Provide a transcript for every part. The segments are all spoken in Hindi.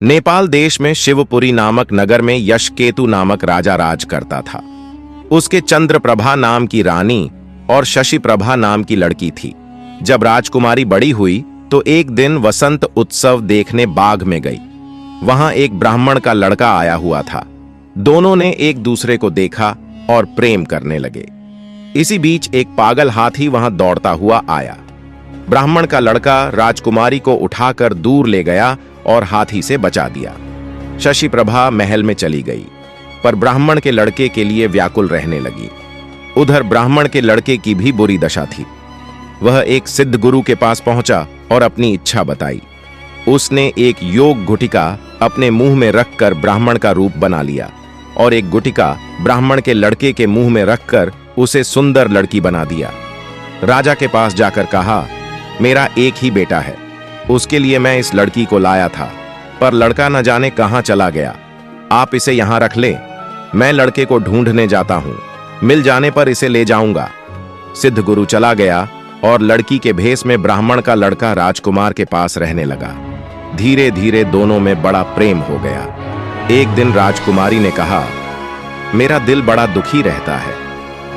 नेपाल देश में शिवपुरी नामक नगर में यशकेतु नामक राजा राज करता था। उसके चंद्रप्रभा नाम की रानी और शशिप्रभा नाम की लड़की थी। जब राजकुमारी बड़ी हुई तो एक दिन वसंत उत्सव देखने बाग में गई। वहां एक ब्राह्मण का लड़का आया हुआ था। दोनों ने एक दूसरे को देखा और प्रेम करने लगे। इसी बीच एक पागल हाथी वहां दौड़ता हुआ आया। ब्राह्मण का लड़का राजकुमारी को उठाकर दूर ले गया और हाथी से बचा दिया। शशिप्रभा महल में चली गई, पर ब्राह्मण के लड़के के लिए व्याकुल रहने लगी। उधर ब्राह्मण के लड़के की भी बुरी दशा थी। वह एक सिद्ध गुरु के पास पहुंचा और अपनी इच्छा बताई। उसने एक योग गुटिका अपने मुंह में रखकर ब्राह्मण का रूप बना लिया और एक गुटिका ब्राह्मण के लड़के के मुंह में रखकर उसे सुंदर लड़की बना दिया। राजा के पास जाकर कहा, मेरा एक ही बेटा है, उसके लिए मैं इस लड़की को लाया था, पर लड़का न जाने कहां चला गया। आप इसे यहां रख लें, मैं लड़के को ढूंढने जाता हूं, मिल जाने पर इसे ले जाऊंगा। सिद्ध गुरु चला गया और लड़की के भेष में ब्राह्मण का लड़का राजकुमार के पास रहने लगा। धीरे धीरे दोनों में बड़ा प्रेम हो गया। एक दिन राजकुमारी ने कहा, मेरा दिल बड़ा दुखी रहता है।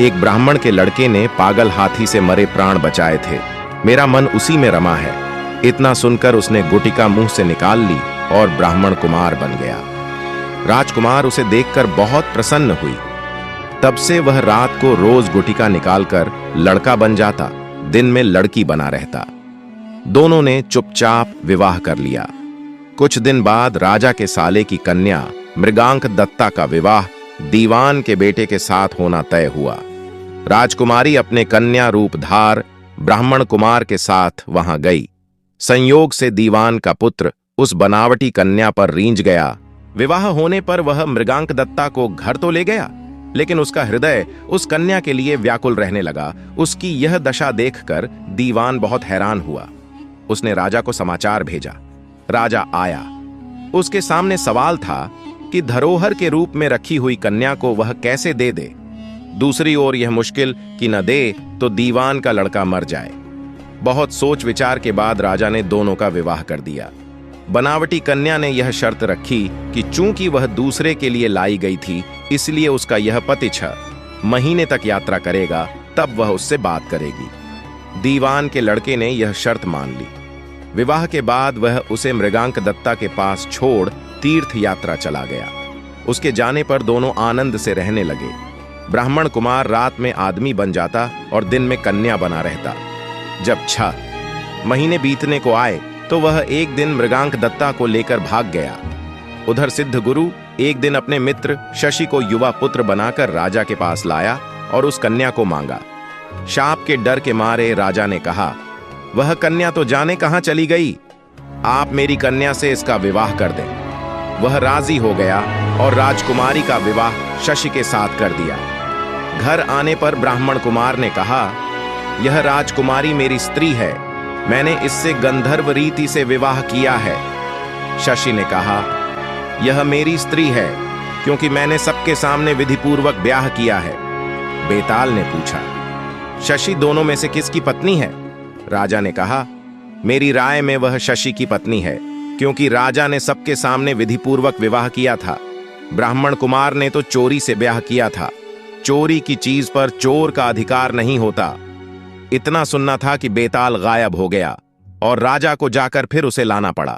एक ब्राह्मण के लड़के ने पागल हाथी से मरे प्राण बचाए थे, मेरा मन उसी में रमा है। इतना सुनकर उसने गुटिका मुंह से निकाल ली और ब्राह्मण कुमार बन गया। राजकुमार उसे देखकर बहुत प्रसन्न हुई। तब से वह रात को रोज गुटिका निकालकर लड़का बन जाता, दिन में लड़की बना रहता। दोनों ने चुपचाप विवाह कर लिया। कुछ दिन बाद राजा के साले की कन्या मृगांक दत्ता का विवाह दीवान के बेटे के साथ होना तय हुआ। राजकुमारी अपने कन्या रूपधार ब्राह्मण कुमार के साथ वहां गई। संयोग से दीवान का पुत्र उस बनावटी कन्या पर रींझ गया। विवाह होने पर वह मृगांक दत्ता को घर तो ले गया, लेकिन उसका हृदय उस कन्या के लिए व्याकुल रहने लगा। उसकी यह दशा देखकर दीवान बहुत हैरान हुआ। उसने राजा को समाचार भेजा। राजा आया। उसके सामने सवाल था कि धरोहर के रूप में रखी हुई कन्या को वह कैसे दे दे। दूसरी ओर यह मुश्किल कि न दे तो दीवान का लड़का मर जाए। बहुत सोच विचार के बाद राजा ने दोनों का विवाह कर दिया। बनावटी कन्या ने यह शर्त रखी कि चूंकि वह दूसरे के लिए लाई गई थी, इसलिए उसका यह पति 6 महीने तक यात्रा करेगा, तब वह उससे बात करेगी। दीवान के लड़के ने यह शर्त मान ली। विवाह के बाद वह उसे मृगांक दत्ता के पास छोड़ तीर्थ यात्रा चला गया। उसके जाने पर दोनों आनंद से रहने लगे। ब्राह्मण कुमार रात में आदमी बन जाता और दिन में कन्या बना रहता। जब 6 महीने बीतने को आए तो वह एक दिन मृगांक दत्ता को लेकर भाग गया। उधर सिद्ध गुरु एक दिन अपने मित्र शशि को युवा पुत्र बनाकर राजा के पास लाया और उस कन्या को मांगा। शाप के डर के मारे राजा ने कहा, वह कन्या तो जाने कहां चली गई, आप मेरी कन्या से इसका विवाह कर दें। वह राजी हो गया और राजकुमारी का विवाह शशि के साथ कर दिया। घर आने पर ब्राह्मण कुमार ने कहा, यह राजकुमारी मेरी स्त्री है, मैंने इससे गंधर्व रीति से विवाह किया है। शशि ने कहा, यह मेरी स्त्री है, क्योंकि मैंने सबके सामने विधिपूर्वक ब्याह किया है। बेताल ने पूछा, शशि दोनों में से किसकी पत्नी है? राजा ने कहा, मेरी राय में वह शशि की पत्नी है, क्योंकि राजा ने सबके सामने विधिपूर्वक विवाह किया था। ब्राह्मण कुमार ने तो चोरी से ब्याह किया था। चोरी की चीज पर चोर का अधिकार नहीं होता। इतना सुनना था कि बेताल गायब हो गया और राजा को जाकर फिर उसे लाना पड़ा।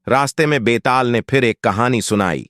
रास्ते में बेताल ने फिर एक कहानी सुनाई।